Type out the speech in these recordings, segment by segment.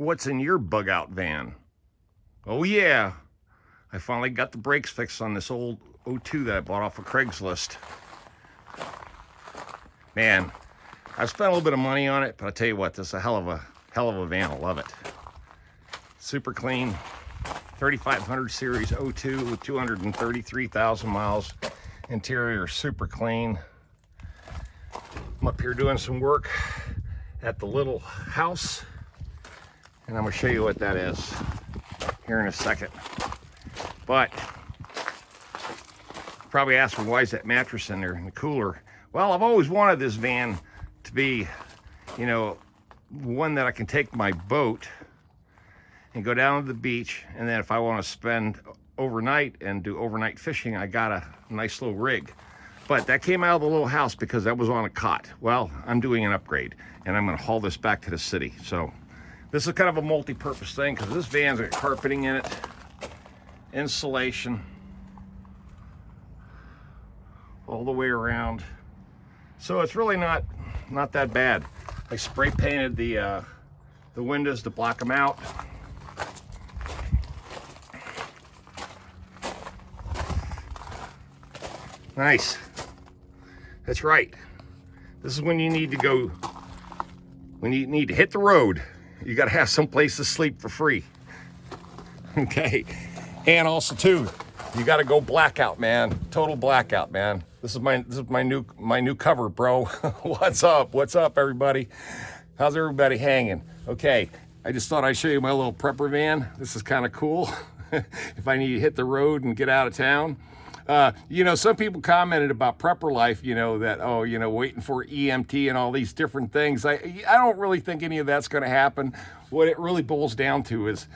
What's in your bug out van? Oh yeah, I finally got the brakes fixed on this old 02 that I bought off of Craigslist. Man, I spent a little bit of money on it, but I'll tell you what, this is a hell of a van. I love it. Super clean, 3500 series 02 with 233,000 miles. Interior super clean. I'm up here doing some work at the little house, and I'm gonna show you what that is here in a second. But probably asking, why is that mattress in there in the cooler? Well, I've always wanted this van to be, you know, one that I can take my boat and go down to the beach, and then if I want to spend overnight and do overnight fishing, I got a nice little rig. But that came out of the little house because that was on a cot. Well, I'm doing an upgrade, and I'm going to haul this back to the city. So this is kind of a multi-purpose thing, because this van's got carpeting in it, insulation all the way around. So it's really not that bad. I spray painted the windows to block them out. Nice. That's right. This is when you need to go, when you need to hit the road. You got to have some place to sleep for free. Okay. And also too, you got to go blackout, man. Total blackout, man. This is my new cover, bro. What's up? What's up, everybody? How's everybody hanging? Okay. I just thought I'd show you my little prepper van. This is kind of cool. If I need to hit the road and get out of town. You know, some people commented about prepper life, you know, that, oh, you know, waiting for EMT and all these different things. I don't really think any of that's going to happen. What it really boils down to is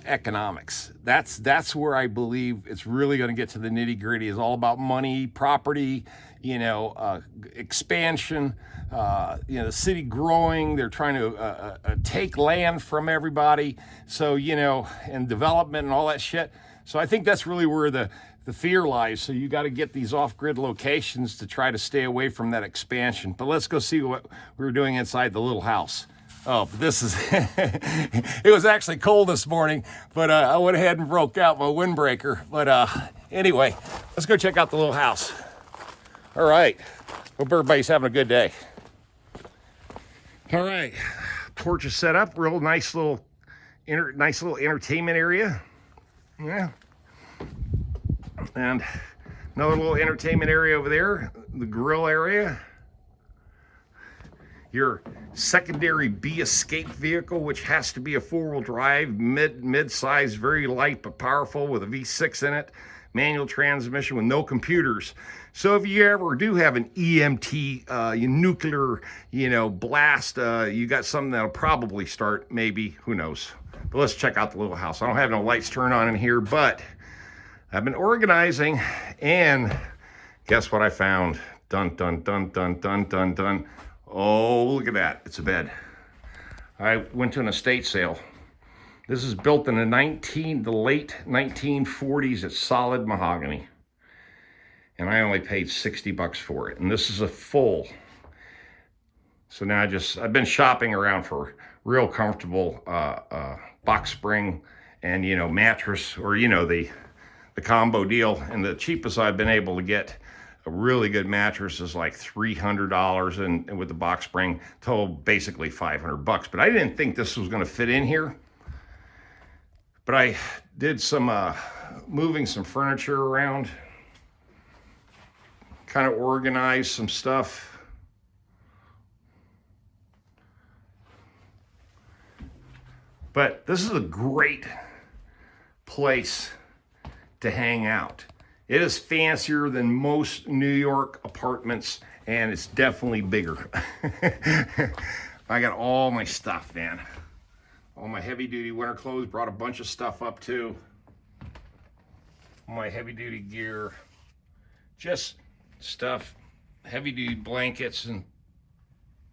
economics. That's where I believe it's really going to get to the nitty gritty. It's all about money, property, you know, expansion, you know, the city growing. They're trying to take land from everybody. So, you know, and development and all that shit. So I think that's really where the fear lies. So you got to get these off-grid locations to try to stay away from that expansion. But let's go see what we were doing inside the little house. Oh, but this is, it was actually cold this morning, but I went ahead and broke out my windbreaker. But anyway, let's go check out the little house. All right, hope everybody's having a good day. All right, porch is set up, real nice little entertainment area. Yeah. And another little entertainment area over there, the grill area. Your secondary B escape vehicle, which has to be a four-wheel drive, mid-size, very light but powerful, with a V6 in it, manual transmission with no computers. So if you ever do have an EMT, nuclear, you know, blast, you got something that'll probably start, maybe, who knows. But let's check out the little house. I don't have no lights turned on in here, but I've been organizing, and guess what I found? Dun, dun, dun, dun, dun, dun, dun. Oh, look at that. It's a bed. I went to an estate sale. This is built in the late 1940s. It's solid mahogany. And I only paid $60 for it. And this is a full. So now I've been shopping around for real comfortable box spring and, you know, mattress, or, you know, the combo deal. And the cheapest I've been able to get a really good mattress is like $300, and with the box spring, total basically $500. But I didn't think this was going to fit in here. But I did some moving some furniture around, kind of organized some stuff. But this is a great place to hang out. It is fancier than most New York apartments, and it's definitely bigger. I got all my stuff, man. All my heavy duty winter clothes, brought a bunch of stuff up too. All my heavy duty gear, just stuff, heavy duty blankets, and,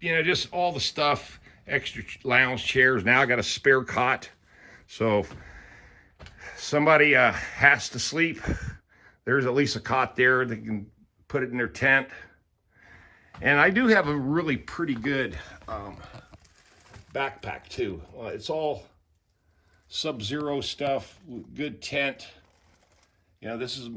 you know, just all the stuff, extra lounge chairs. Now I got a spare cot. So if somebody has to sleep, there's at least a cot there. They can put it in their tent. And I do have a really pretty good backpack too. It's all Sub-Zero stuff, good tent. You know, this is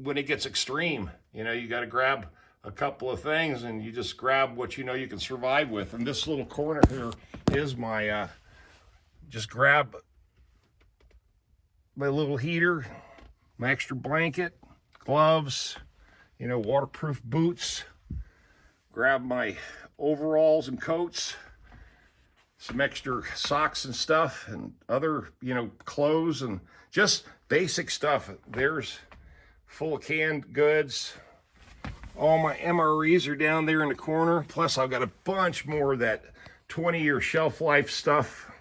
when it gets extreme. You know, you got to grab a couple of things and you just grab what you know you can survive with. And this little corner here is my, just grab my little heater, my extra blanket, gloves, you know, waterproof boots, grab my overalls and coats, some extra socks and stuff, and other, you know, clothes and just basic stuff. There's full of canned goods. All my MREs are down there in the corner. Plus, I've got a bunch more of that 20-year shelf life stuff.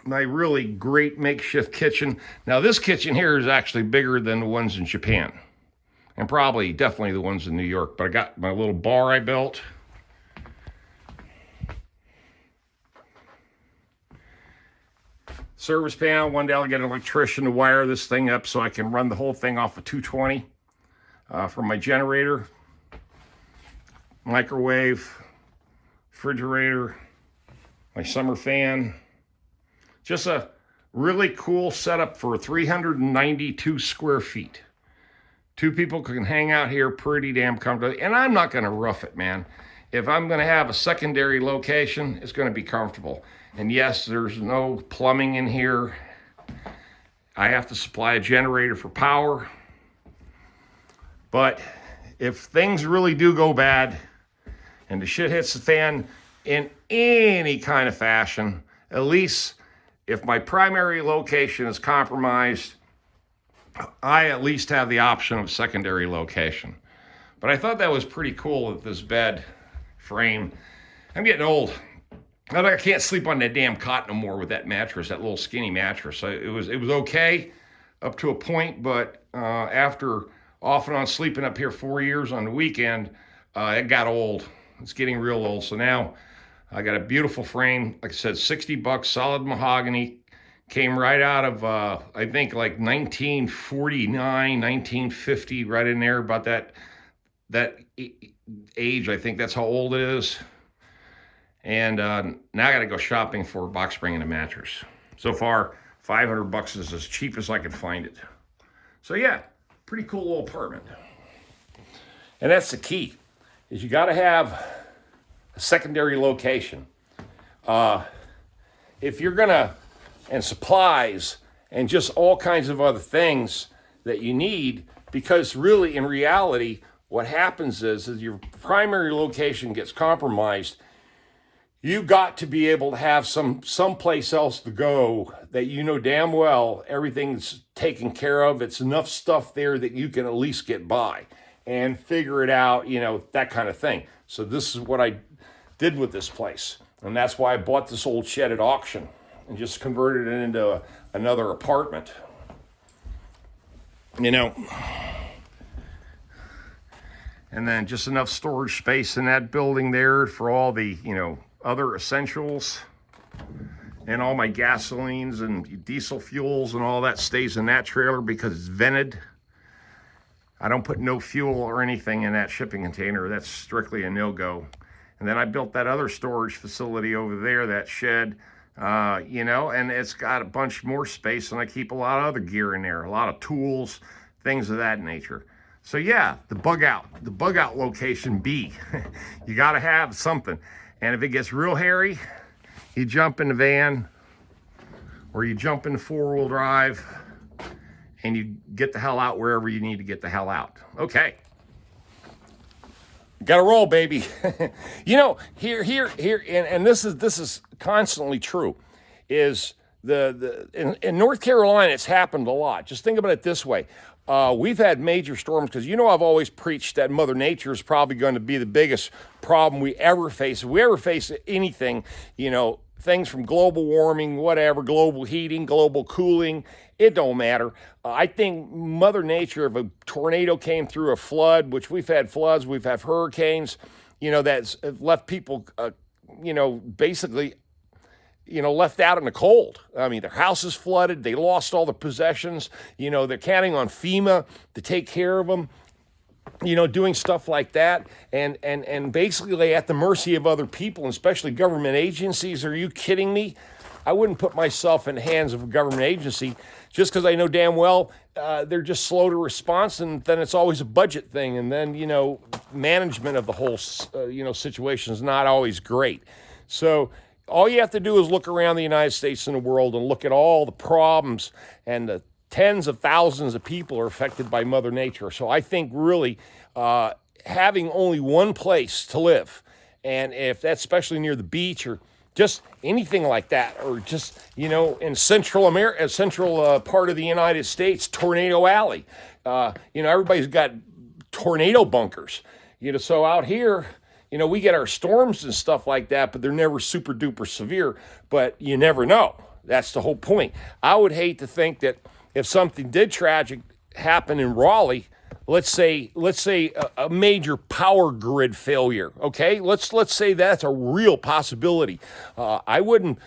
My really great makeshift kitchen. Now, this kitchen here is actually bigger than the ones in Japan. And probably, definitely the ones in New York. But I got my little bar I built. Service panel. One day I'll get an electrician to wire this thing up so I can run the whole thing off of 220 from my generator. Microwave, refrigerator, my summer fan. Just a really cool setup for 392 square feet. Two people can hang out here pretty damn comfortably. And I'm not going to rough it, man. If I'm going to have a secondary location, it's going to be comfortable. And yes, there's no plumbing in here. I have to supply a generator for power. But if things really do go bad and the shit hits the fan in any kind of fashion, at least if my primary location is compromised, I at least have the option of secondary location. But I thought that was pretty cool with this bed frame. I'm getting old. I can't sleep on that damn cot no more with that mattress, that little skinny mattress. It was okay up to a point, but after off and on sleeping up here 4 years on the weekend, it got old. It's getting real old. So now I got a beautiful frame. Like I said, $60, solid mahogany. Came right out of, I think, like 1949, 1950, right in there, about that age. I think that's how old it is. And now I got to go shopping for a box spring and a mattress. So far, $500 is as cheap as I could find it. So yeah, pretty cool little apartment. And that's the key, is you got to have a secondary location. If you're going to, and supplies, and just all kinds of other things that you need, because really, in reality, what happens is your primary location gets compromised. You got to be able to have someplace else to go that you know damn well everything's taken care of. It's enough stuff there that you can at least get by and figure it out, you know, that kind of thing. So this is what I did with this place. And that's why I bought this old shed at auction and just converted it into another apartment. You know, and then just enough storage space in that building there for all the, you know, other essentials, and all my gasolines and diesel fuels and all that stays in that trailer because it's vented. I don't put no fuel or anything in that shipping container. That's strictly a no-go. And then I built that other storage facility over there, that shed, you know, and it's got a bunch more space, and I keep a lot of other gear in there, a lot of tools, things of that nature. So yeah, the bug out location B. You got to have something. And if it gets real hairy, you jump in the van, or you jump in the four-wheel drive, and you get the hell out wherever you need to get the hell out. Okay. Got to roll, baby. You know, here, and this is constantly true, is in North Carolina, it's happened a lot. Just think about it this way. We've had major storms, because you know I've always preached that Mother Nature is probably going to be the biggest problem we ever face. If we ever face anything, you know, things from global warming, whatever, global heating, global cooling, it don't matter. I think Mother Nature, if a tornado came through, a flood, which we've had floods, we've had hurricanes, you know, that's left people, you know, basically, you know, left out in the cold. I mean, their house is flooded. They lost all their possessions. You know, they're counting on FEMA to take care of them, you know, doing stuff like that. And basically at the mercy of other people, especially government agencies. Are you kidding me? I wouldn't put myself in the hands of a government agency just because I know damn well they're just slow to response, and then it's always a budget thing, and then management of the whole situation is not always great. So all you have to do is look around the United States and the world and look at all the problems and the tens of thousands of people are affected by Mother Nature. So I think really having only one place to live, and if that's especially near the beach or just anything like that, or just, in Central America, central part of the United States, Tornado Alley, everybody's got tornado bunkers, so out here, we get our storms and stuff like that, but they're never super duper severe, but you never know. That's the whole point. I would hate to think that if something did tragic happen in Raleigh, let's say a major power grid failure, okay? Let's say that's a real possibility. I wouldn't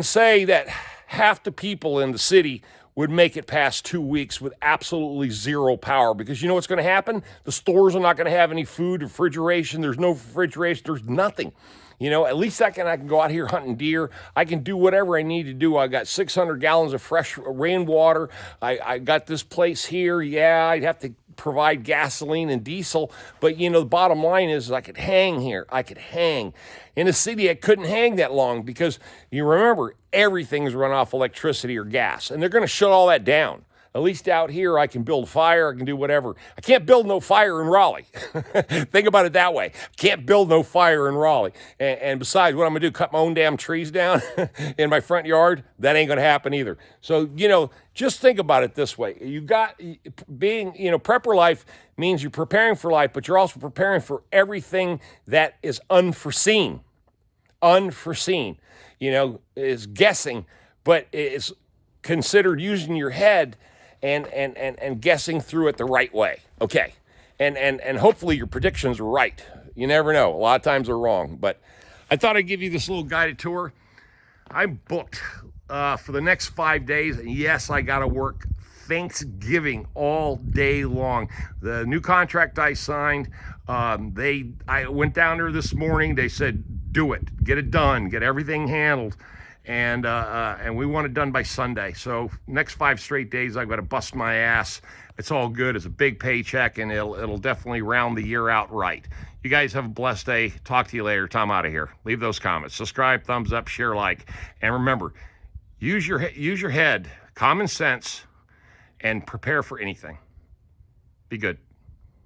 say that half the people in the city would make it past 2 weeks with absolutely zero power, because you know what's going to happen? The stores are not going to have any food, refrigeration. There's no refrigeration. There's nothing. At least I can go out here hunting deer. I can do whatever I need to do. I got 600 gallons of fresh rainwater. I got this place here. Yeah, I'd have to provide gasoline and diesel. But, the bottom line is I could hang here. I could hang. In the city, I couldn't hang that long because you remember, everything's run off electricity or gas. And they're going to shut all that down. At least out here, I can build fire. I can do whatever. I can't build no fire in Raleigh. Think about it that way. Can't build no fire in Raleigh. And besides, what I'm going to do, cut my own damn trees down in my front yard? That ain't going to happen either. So, just think about it this way. Prepper life means you're preparing for life, but you're also preparing for everything that is unforeseen. Unforeseen, is guessing, but is considered using your head and guessing through it the right way. Okay. And hopefully your predictions are right. You never know. A lot of times they're wrong. But I thought I'd give you this little guided tour. I'm booked for the next 5 days. And yes, I got to work Thanksgiving all day long. The new contract I signed, I went down there this morning. They said, do it. Get it done. Get everything handled. And we want it done by Sunday. So next 5 straight days, I've got to bust my ass. It's all good. It's a big paycheck, and it'll definitely round the year out right. You guys have a blessed day. Talk to you later. Tom out of here. Leave those comments. Subscribe, thumbs up, share, like. And remember, use your head, common sense, and prepare for anything. Be good.